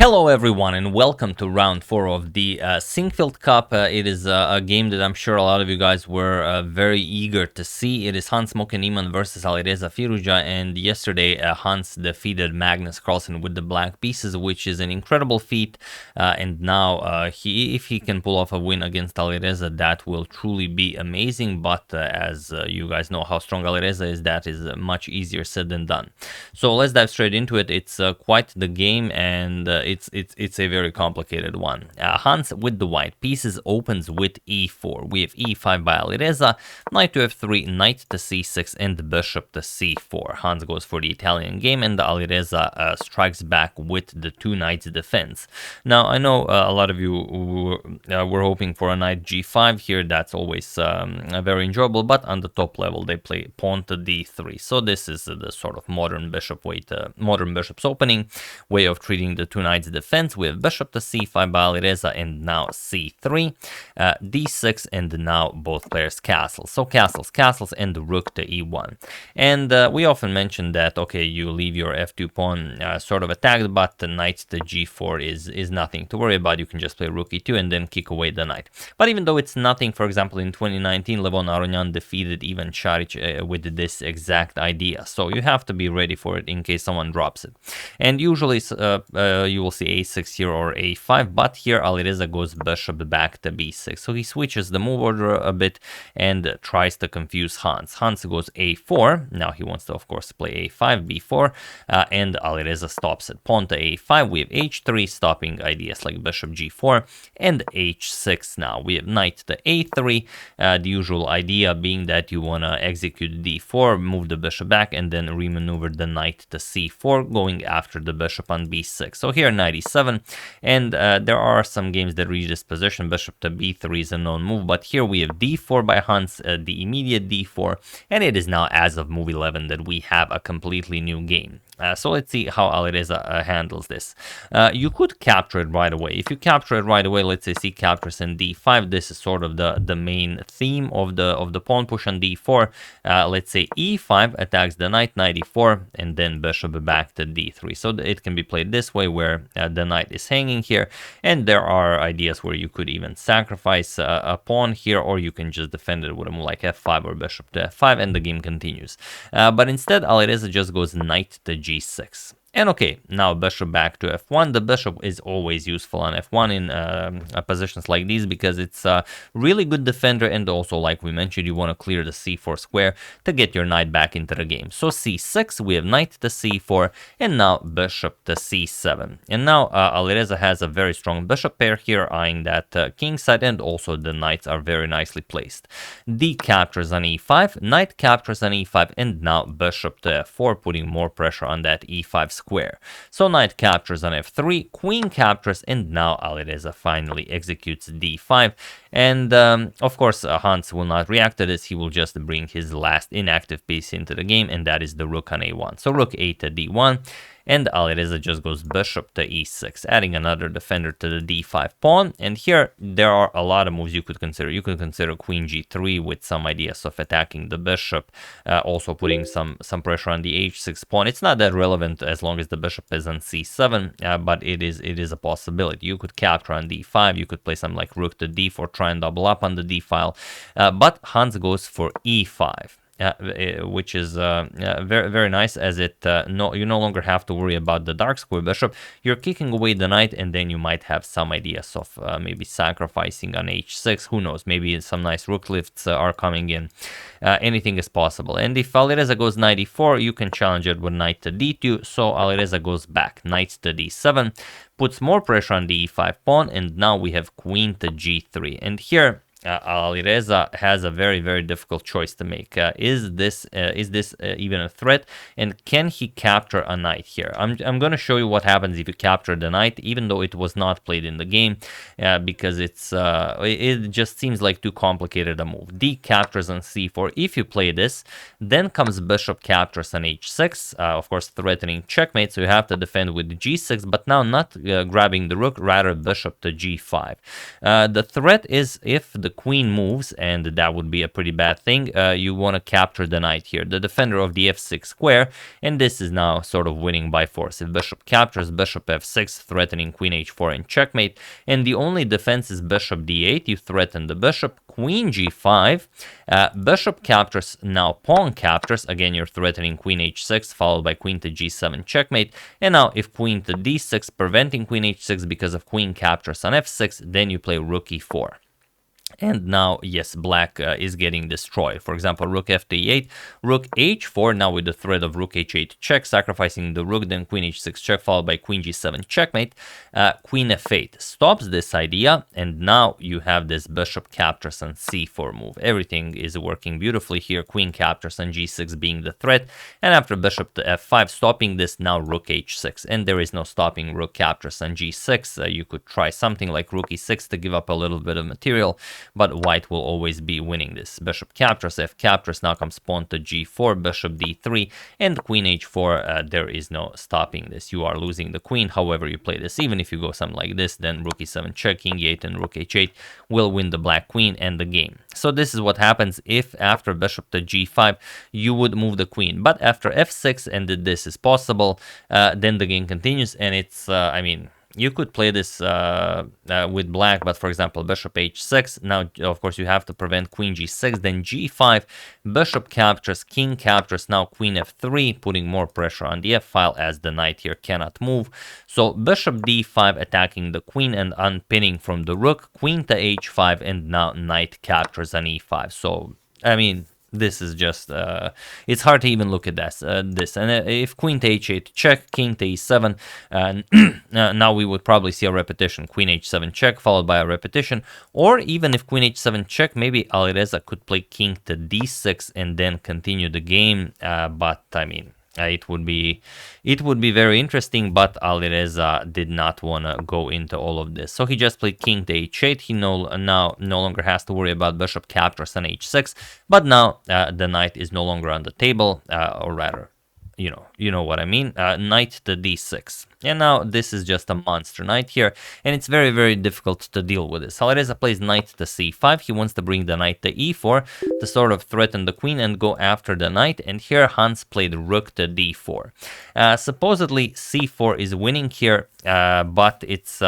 Hello everyone and welcome to round 4 of the Sinquefield Cup. It is a game that I'm sure a lot of you guys were very eager to see. It is Moke and Niemann versus Alireza Firouzja, and yesterday Hans defeated Magnus Carlsen with the black pieces, which is an incredible feat, and now if he can pull off a win against Alireza, that will truly be amazing, but as you guys know how strong Alireza is, that is much easier said than done. So let's dive straight into it. It's quite the game, and it's a very complicated one. Hans with the white pieces opens with e4. We have e5 by Alireza, knight to f3, knight to c6, and bishop to c4. Hans goes for the Italian game, and Alireza strikes back with the two knights defense. Now, I know a lot of you were hoping for a knight g5 here. That's always very enjoyable, but on the top level, they play pawn to d3. So this is the sort of modern bishop's opening way of treating the two knights defense. We have bishop to c5 by Alireza, and now c3, d6, and now both players castle. So castles, and the rook to e1. And we often mention that, okay, you leave your f2 pawn sort of attacked, but the knight to g4 is nothing to worry about. You can just play rook e2 and then kick away the knight. But even though it's nothing, for example, in 2019, Levon Aronian defeated Ivan Šarić with this exact idea. So you have to be ready for it in case someone drops it. And usually you will see a6 here or a5, but here Alireza goes bishop back to b6. So he switches the move order a bit and tries to confuse Hans. Hans goes a4. Now he wants to, of course, play a5, b4, and Alireza stops it. Pawn to a5. We have h3, stopping ideas like bishop g4, and h6 now. We have knight to a3, the usual idea being that you want to execute d4, move the bishop back, and then remaneuver the knight to c4, going after the bishop on b6. So here knight e7, and there are some games that reach this position. Bishop to b3 is a known move, but here we have d4 by Hans, the immediate d4, and it is now, as of move 11, that we have a completely new game. So let's see how Alireza handles this. You could capture it right away. If you capture it right away, let's say c captures in d5, this is sort of the main theme of the pawn push on d4. Let's say e5 attacks the knight, knight e4, and then bishop back to d3. So it can be played this way, where the knight is hanging here, and there are ideas where you could even sacrifice a pawn here, or you can just defend it with a move like f5 or bishop to f5, and the game continues. But instead, Alireza just goes knight to g6. And okay, now bishop back to f1. The bishop is always useful on f1 in positions like these, because it's a really good defender, and also, like we mentioned, you want to clear the c4 square to get your knight back into the game. So c6, we have knight to c4, and now bishop to c7. And now Alireza has a very strong bishop pair here, eyeing that king side, and also the knights are very nicely placed. D captures on e5, knight captures on e5, and now bishop to f4, putting more pressure on that e5 square. So knight captures on f3, queen captures, and now Alireza finally executes d5. And of course, Hans will not react to this. He will just bring his last inactive piece into the game, and that is the rook on a1. So rook a to d1. And Alireza just goes bishop to e6, adding another defender to the d5 pawn. And here, there are a lot of moves you could consider. You could consider queen g3 with some ideas of attacking the bishop, also putting some pressure on the h6 pawn. It's not that relevant as long as the bishop is on c7, but it is a possibility. You could capture on d5. You could play something like rook to d4, try and double up on the d file. But Hans goes for e5. Which is very, very nice, as you no longer have to worry about the dark square bishop. You're kicking away the knight, and then you might have some ideas of maybe sacrificing on h6. Who knows? Maybe some nice rook lifts are coming in. Anything is possible. And if Alireza goes knight e4, you can challenge it with knight to d2. So Alireza goes back, knight to d7, puts more pressure on the e5 pawn, and now we have queen to g3. And here, Alireza has a very, very difficult choice to make. Is this even a threat? And can he capture a knight here? I'm going to show you what happens if you capture the knight, even though it was not played in the game, because it just seems like too complicated a move. D captures on c4. If you play this, then comes bishop captures on h6, of course threatening checkmate, so you have to defend with g6, but now not grabbing the rook, rather bishop to g5. The threat is if the queen moves, and that would be a pretty bad thing. You want to capture the knight here, the defender of the f6 square, and this is now sort of winning by force. If bishop captures, bishop f6, threatening queen h4 and checkmate, and the only defense is bishop d8, you threaten the bishop, queen g5, bishop captures, now pawn captures, again you're threatening queen h6, followed by queen to g7 checkmate, and now if queen to d6, preventing queen h6 because of queen captures on f6, then you play rook e4. And now, yes, black is getting destroyed. For example, rook f to e8, rook h4, now with the threat of rook h8 check, sacrificing the rook, then queen h6 check, followed by queen g7 checkmate. Queen f8 stops this idea, and now you have this bishop captures on c4 move. Everything is working beautifully here, queen captures on g6 being the threat, and after bishop to f5, stopping this, now rook h6, and there is no stopping rook captures on g6. You could try something like rook e6 to give up a little bit of material, but white will always be winning this. Bishop captures, f captures, now comes pawn to g4, bishop d3, and queen h4, there is no stopping this. You are losing the queen, however you play this. Even if you go something like this, then rook e7 check, king e8, and rook h8 will win the black queen and the game. So this is what happens if after bishop to g5, you would move the queen. But after f6, and this is possible, then the game continues, and it's, I mean, you could play this with black, but for example, bishop h6. Now, of course, you have to prevent queen g6, then g5, bishop captures, king captures, now queen f3, putting more pressure on the f-file as the knight here cannot move. So bishop d5 attacking the queen and unpinning from the rook, queen to h5, and now knight captures on e5. So, I mean, this is just, it's hard to even look at this. And if queen to h8 check, king to e7, now we would probably see a repetition. Queen h7 check, followed by a repetition. Or even if queen h7 check, maybe Alireza could play king to d6 and then continue the game. But, I mean, it would be very interesting, but Alireza did not want to go into all of this. So he just played king to h8. He no longer has to worry about bishop captures on h6, but now the knight is no longer on the table, or rather, you know what I mean, knight to d6. And now this is just a monster knight here, and it's very, very difficult to deal with this. Alireza plays knight to c5. He wants to bring the knight to e4 to sort of threaten the queen and go after the knight, and here Hans played rook to d4. Supposedly c4 is winning here, but it's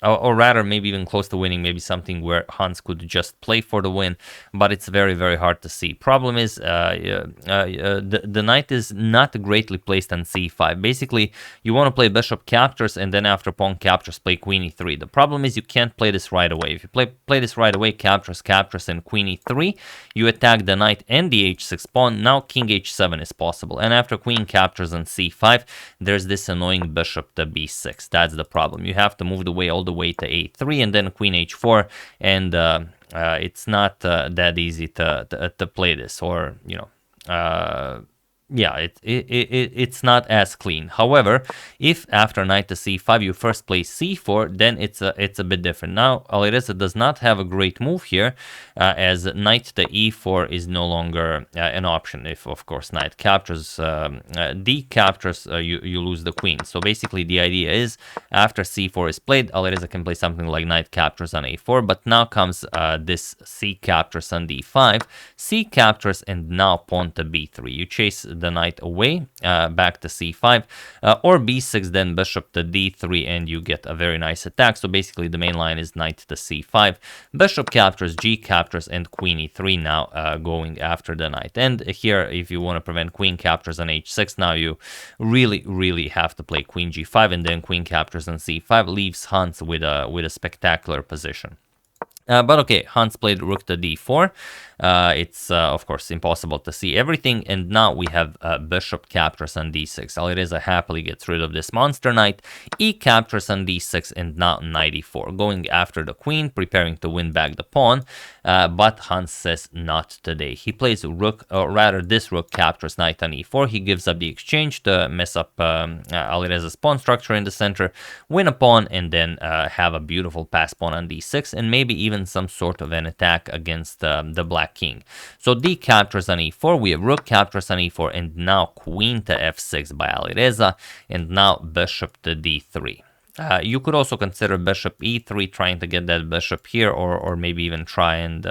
or rather maybe even close to winning, maybe something where Hans could just play for the win, but it's very, very hard to see. Problem is, the knight is not greatly placed on c5. Basically, you want to play bishop captures, and then after pawn captures, play queen e3. The problem is you can't play this right away. If you play this right away, captures, and queen e3, you attack the knight and the h6 pawn. Now king h7 is possible, and after queen captures on c5, there's this annoying bishop to b6. That's the problem. You have to move the way all the way to a3 and then queen h4, and it's not that easy to play this, or yeah, it's not as clean. However, if after knight to c5 you first play c4, then it's a bit different. Now Alireza does not have a great move here, as knight to e4 is no longer an option. If of course knight captures, d captures, you lose the queen. So basically the idea is after c4 is played, Alireza can play something like knight captures on a4, but now comes this c captures on d5, c captures, and now pawn to b3. You chase the knight away, back to c5, or b6, then bishop to d3, and you get a very nice attack. So basically the main line is knight to c5, bishop captures, g captures, and queen e3 now going after the knight. And here, if you want to prevent queen captures on h6, now you really have to play queen g5, and then queen captures on c5 leaves Hans with a spectacular position. But okay, Hans played rook to d4. It's, of course, impossible to see everything. And now we have bishop captures on d6. Alireza happily gets rid of this monster knight. E captures on d6, and now knight e4. Going after the queen, preparing to win back the pawn. But Hans says not today. He plays rook, or rather this rook captures knight on e4. He gives up the exchange to mess up Alireza's pawn structure in the center, win a pawn, and then have a beautiful pass pawn on d6, and maybe even some sort of an attack against the black king. So d captures on e4, we have rook captures on e4, and now queen to f6 by Alireza, and now bishop to d3. You could also consider bishop e3, trying to get that bishop here, or maybe even try and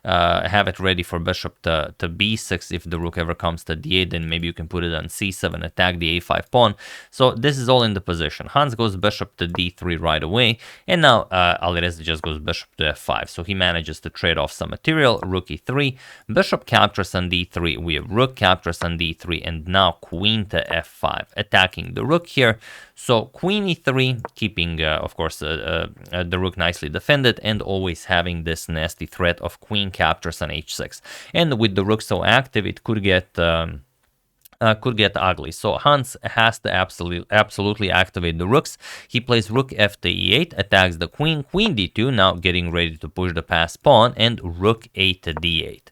have it ready for bishop to b6. If the rook ever comes to d8, then maybe you can put it on c7, attack the a5 pawn. So this is all in the position. Hans goes bishop to d3 right away, and now Alireza just goes bishop to f5. So he manages to trade off some material. Rook e3, bishop captures on d3. We have rook captures on d3, and now queen to f5, attacking the rook here. So queen e3, keeping, of course, the rook nicely defended, and always having this nasty threat of queen captures on h6. And with the rook so active, it could get ugly. So Hans has to absolutely activate the rooks. He plays rook f to e8, attacks the queen, queen d2, now getting ready to push the passed pawn, and rook a to d8.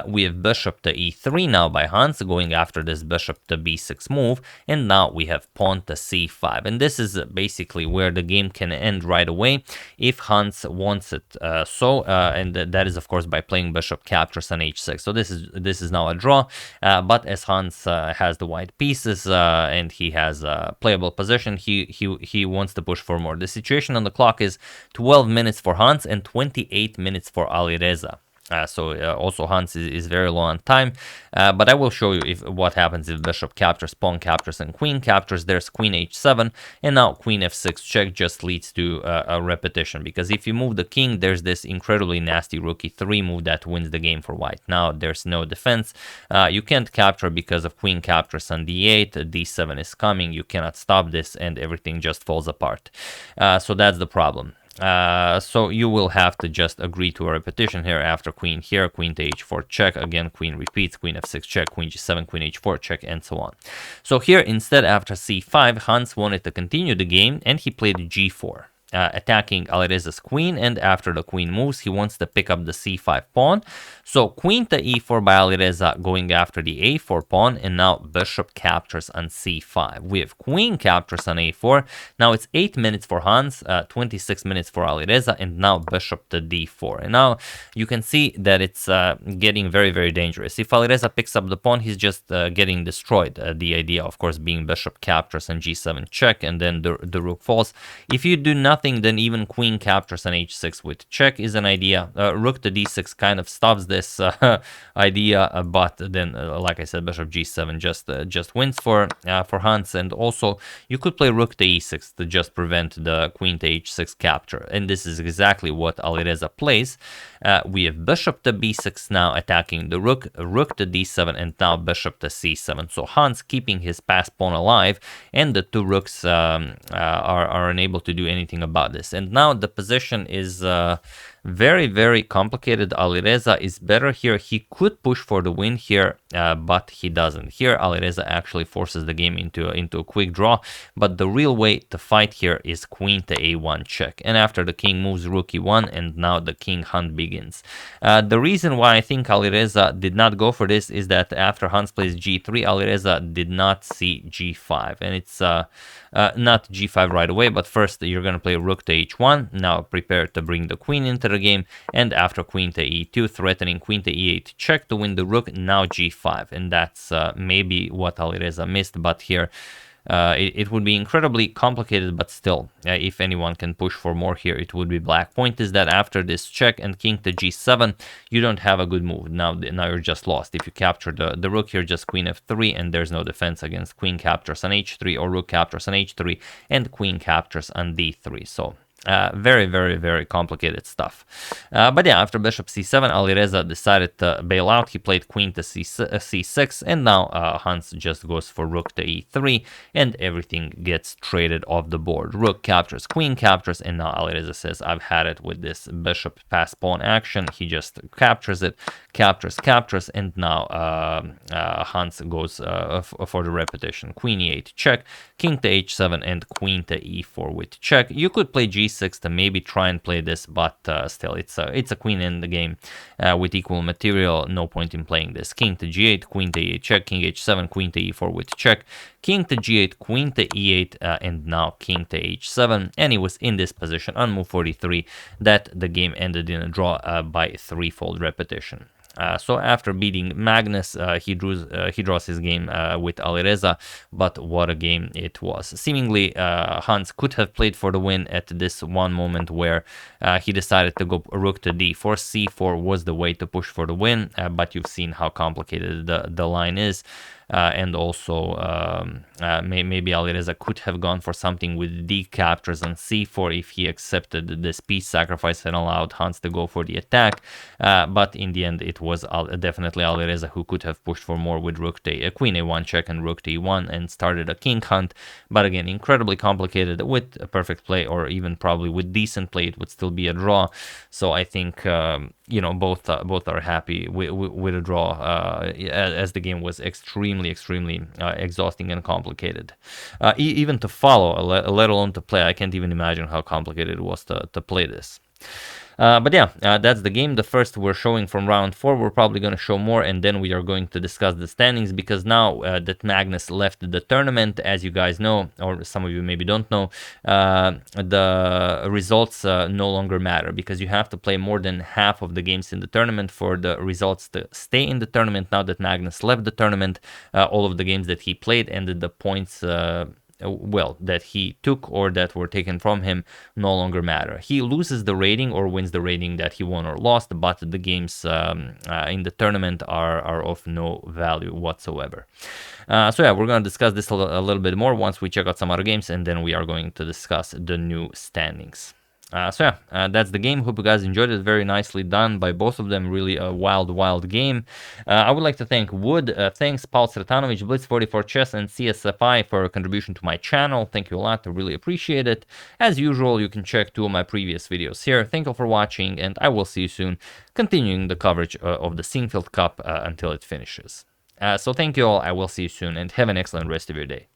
We have bishop to e3 now by Hans, going after this bishop to b6 move, and now we have pawn to c5. And this is basically where the game can end right away if Hans wants it and that is of course by playing bishop captures on h6. So this is now a draw, but as Hans has the white pieces and he has a playable position, he wants to push for more. The situation on the clock is 12 minutes for Hans and 28 minutes for Alireza. Also Hans is very low on time, but I will show you what happens if bishop captures, pawn captures, and queen captures. There's queen h7, and now queen f6 check just leads to a repetition, because if you move the king, there's this incredibly nasty rook e3 move that wins the game for white. Now there's no defense. You can't capture because of queen captures on d8, d7 is coming, you cannot stop this, and everything just falls apart. So that's the problem. So you will have to just agree to a repetition here. After queen here, queen to h4 check, again queen repeats, queen f6 check, queen g7, queen h4 check, and so on. So here instead, after c5, Hans wanted to continue the game, and he played g4. Attacking Alireza's queen, and after the queen moves, he wants to pick up the c5 pawn. So queen to e4 by Alireza, going after the a4 pawn, and now bishop captures on c5. We have queen captures on a4. Now it's 8 minutes for Hans, 26 minutes for Alireza, and now bishop to d4. And now you can see that it's getting very, very dangerous. If Alireza picks up the pawn, he's just getting destroyed. The idea, of course, being bishop captures on g7 check, and then the rook falls. If you do nothing, then even queen captures on h6 with check is an idea. Rook to d6 kind of stops this idea, but then, like I said, bishop g7 just wins for Hans. And also, you could play rook to e6 to just prevent the queen to h6 capture, and this is exactly what Alireza plays. We have bishop to b6 now, attacking the rook, rook to d7, and now bishop to c7. So Hans keeping his passed pawn alive, and the two rooks are unable to do anything about this. And now the position is very, very complicated. Alireza is better here. He could push for the win here, but he doesn't. Here, Alireza actually forces the game into a quick draw, but the real way to fight here is queen to a1 check. And after the king moves, rook e1, and now the king hunt begins. The reason why I think Alireza did not go for this is that after Hans plays g3, Alireza did not see g5, and it's not g5 right away, but first you're going to play rook to h1, now prepare to bring the queen into the game, and after queen to e2, threatening queen to e8 check to win the rook, now g5, and that's maybe what Alireza missed. But here it would be incredibly complicated, but still, if anyone can push for more here, it would be black. Point is that after this check and king to g7, you don't have a good move. Now you're just lost. If you capture the rook here, just queen f3, and there's no defense against queen captures on h3 or rook captures on h3 and queen captures on d3. So very, very, very complicated stuff. But yeah, after bishop c7, Alireza decided to bail out. He played queen to c6, and now Hans just goes for rook to e3, and everything gets traded off the board. Rook captures, queen captures, and now Alireza says, I've had it with this bishop pass pawn action. He just captures it, captures, and now Hans goes for the repetition. Queen e8 check, king to h7, and queen to e4 with check. You could play g6 to maybe try and play this, but still, it's a queen in the game with equal material. No point in playing this. King to g8, queen to e8 check, king h7, queen to e4 with check, king to g8, queen to e8, and now king to h7. And it was in this position on move 43 that the game ended in a draw by threefold repetition. So after beating Magnus, he draws his game with Alireza, but what a game it was. Seemingly, Hans could have played for the win at this one moment where he decided to go rook to d4. c4 was the way to push for the win, but you've seen how complicated the line is. And also, maybe Alireza could have gone for something with d captures on c4 if he accepted this piece sacrifice and allowed Hans to go for the attack. But in the end, it was definitely Alireza who could have pushed for more with rook to queen a1 check and rook to e1 and started a king hunt. But again, incredibly complicated. With a perfect play, or even probably with decent play, it would still be a draw. So I think both are happy with a draw, as the game was extremely exhausting and complicated. Even to follow, let alone to play. I can't even imagine how complicated it was to play this. But yeah, that's the game. The first we're showing from round 4. We're probably going to show more, and then we are going to discuss the standings, because now that Magnus left the tournament, as you guys know, or some of you maybe don't know, the results no longer matter, because you have to play more than half of the games in the tournament for the results to stay in the tournament. Now that Magnus left the tournament, all of the games that he played and the points that he took or that were taken from him no longer matter. He loses the rating or wins the rating that he won or lost, but the games in the tournament are of no value whatsoever. So yeah, we're going to discuss this a little bit more once we check out some other games, and then we are going to discuss the new standings. So yeah, that's the game. Hope you guys enjoyed it. Very nicely done by both of them. Really a wild game. I would like to thank Wood. Thanks Paul Sretanovic, Blitz44 Chess, and CSFI for a contribution to my channel. Thank you a lot. I really appreciate it. As usual, you can check 2 of my previous videos here. Thank you for watching, and I will see you soon, continuing the coverage of the Sinquefield Cup until it finishes. So thank you all. I will see you soon, and have an excellent rest of your day.